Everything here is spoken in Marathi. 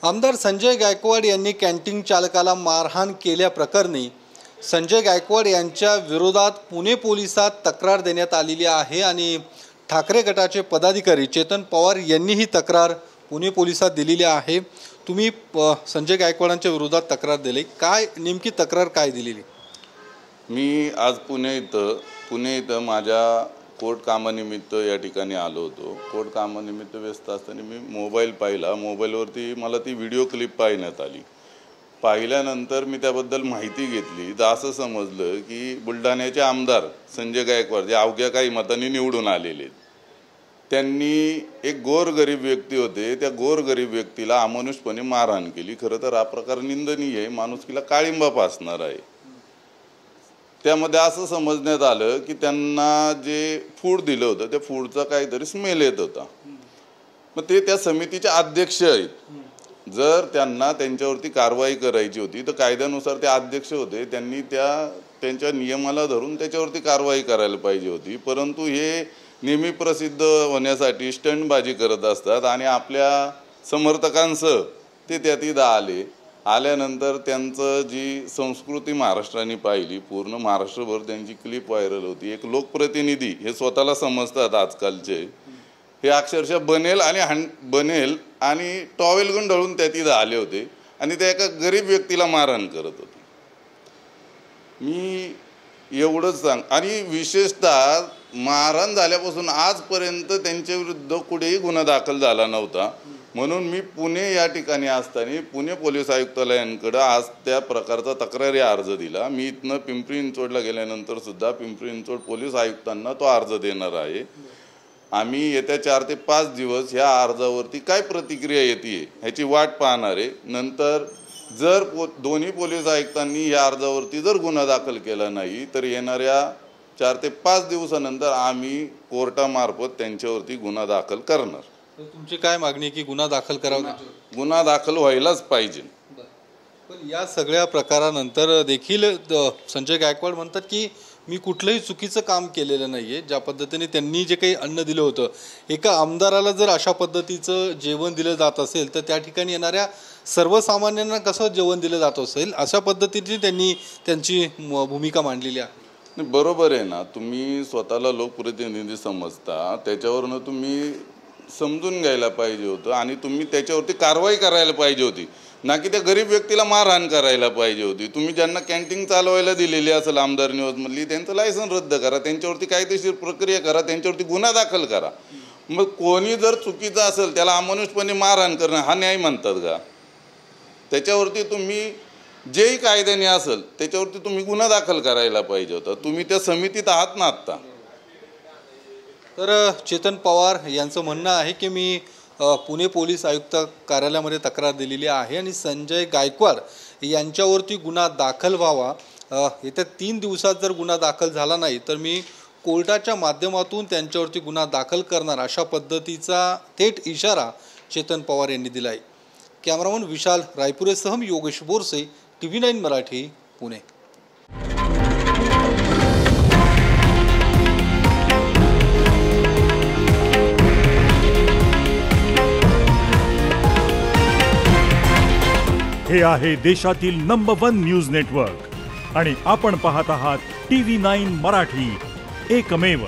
आमदार संजय गायकवाड यांनी कॅन्टीन चालकाला मारहाण केल्याप्रकरणी संजय गायकवाड यांच्या विरोधात पुणे पोलिसात तक्रार देण्यात आलेली आहे आणि ठाकरे गटाचे पदाधिकारी चेतन पवार यांनी ही तक्रार पुणे पोलिसात दिलेली आहे। तुम्ही संजय गायकवाडांच्या विरोधात तक्रार दिली, काय नेमकी तक्रार काय दिलेली? मी आज पुणे इथं माझ्या कोर्ट कामानिमित्त या ठिकाणी आलो होतो। कोर्ट कामानिमित्त व्यस्त असताना मी मोबाईल पाहिला। मोबाईलवरती मला ती व्हिडिओ क्लिप पाहण्यात आली। पाहिल्यानंतर मी त्याबद्दल माहिती घेतली तर असं समजलं की बुलढाण्याचे आमदार संजय गायकवाड जे अवघ्या काही मतांनी निवडून आलेले, त्यांनी एक गोरगरीब व्यक्ती होते, त्या गोरगरीब व्यक्तीला अमानुषपणे मारहाण केली। खरं तर हा प्रकार निंदनीय आहे, माणुसकीला काळिंबा फासणार आहे। त्यामध्ये असं समजण्यात आलं की त्यांना जे फूड दिलं होतं त्या फूडचा काहीतरी स्मेल येत होता। मग ते त्या समितीचे अध्यक्ष आहेत। जर त्यांना त्यांच्यावरती कारवाई करायची होती तर कायद्यानुसार ते अध्यक्ष होते, त्यांनी त्यांच्या नियमाला धरून त्याच्यावरती कारवाई करायला पाहिजे होती। परंतु हे नेहमी प्रसिद्ध होण्यासाठी स्टंटबाजी करत असतात आणि आपल्या समर्थकांसह ते त्यात आल्यानंतर त्यांचं जी संस्कृती महाराष्ट्राने पाहिली, पूर्ण महाराष्ट्रभर त्यांची क्लिप व्हायरल होती। एक लोकप्रतिनिधी हे स्वतःला समजतात आजकालचे, हे अक्षरशः बनेल आणि टॉवेल गुंडाळून त्यात आले होते आणि त्या एका गरीब व्यक्तीला मारहाण करत होते। मी एवढंच आणि विशेषतः मारहाण झाल्यापासून आजपर्यंत त्यांच्या विरुद्ध कुठेही गुन्हा दाखल झाला नव्हता। म्हणून मी पुणे या ठिकाणी असताना पुणे पोलीस आयुक्तालयांकडे आज त्या प्रकारचा तक्रारी अर्ज दिला। मी इथनं पिंपरी चिंचवडला गेल्यानंतर सुद्धा पिंपरी चिंचवड पोलीस आयुक्तांना तो अर्ज देणार आहे। आम्ही येत्या 4 ते 5 दिवस ह्या अर्जावरती काय प्रतिक्रिया येते ह्याची वाट पाहणार आहे। नंतर जर दोन्ही पोलीस आयुक्तांनी या अर्जावरती जर गुन्हा दाखल केला नाही तर येणाऱ्या 4 ते 5 दिवसानंतर आम्ही कोर्टामार्फत त्यांच्यावरती गुन्हा दाखल करणार। तुमची काय मागणी की गुन्हा दाखल करावा? गुन्हा दाखल व्हायलाच पाहिजे। पण या सगळ्या प्रकारानंतर देखील संजय गायकवाड म्हणतात की मी कुठलंही चुकीचं काम केलेलं नाहीये। ज्या पद्धतीने त्यांनी जे काही अन्न दिलं होतं, एका आमदाराला जर अशा पद्धतीचं जेवण दिलं जात असेल तर त्या ठिकाणी येणाऱ्या सर्वसामान्यांना कसं जेवण दिलं जात असेल, अशा पद्धतीने त्यांनी त्यांची भूमिका मांडलेली आहे। बरोबर आहे ना, तुम्ही स्वतःला लोकप्रतिनिधी समजता, त्याच्यावरनं तुम्ही समजून घ्यायला पाहिजे होतं आणि तुम्ही त्याच्यावरती कारवाई करायला पाहिजे होती, ना की त्या गरीब व्यक्तीला मारहाण करायला पाहिजे होती। तुम्ही ज्यांना कॅन्टीन चालवायला दिलेली असेल आमदार निवडमधली, त्यांचं लायसन रद्द करा, त्यांच्यावरती कायदेशीर प्रक्रिया करा, त्यांच्यावरती गुन्हा दाखल करा। मग कोणी जर चुकीचं असेल त्याला अमानुषपणे मारहाण करणं हा न्याय म्हणतात का? त्याच्यावरती तुम्ही जेही कायद्याने असेल त्याच्यावरती तुम्ही गुन्हा दाखल करायला पाहिजे होता। तुम्ही त्या समितीत आहात ना आत्ता। तर चेतन पवार यांचं म्हणणं आहे की मी पुणे पोलीस आयुक्त कार्यालयामध्ये तक्रार दिलेली आहे आणि संजय गायकवाड यांच्यावरती गुन्हा दाखल व्हावा। येत्या 3 दिवसात जर गुन्हा दाखल झाला नाही तर मी कोर्टाच्या माध्यमातून त्यांच्यावरती गुन्हा दाखल करणार, अशा पद्धतीचा थेट इशारा चेतन पवार यांनी दिला आहे। कॅमेरामन विशाल रायपुरेसह योगेश बोरसे, TV9 मराठी, पुणे। हे आहे देशातील नंबर 1 न्यूज नेटवर्क आणि आपण पाहत आहात TV9 मराठी, एकमेव।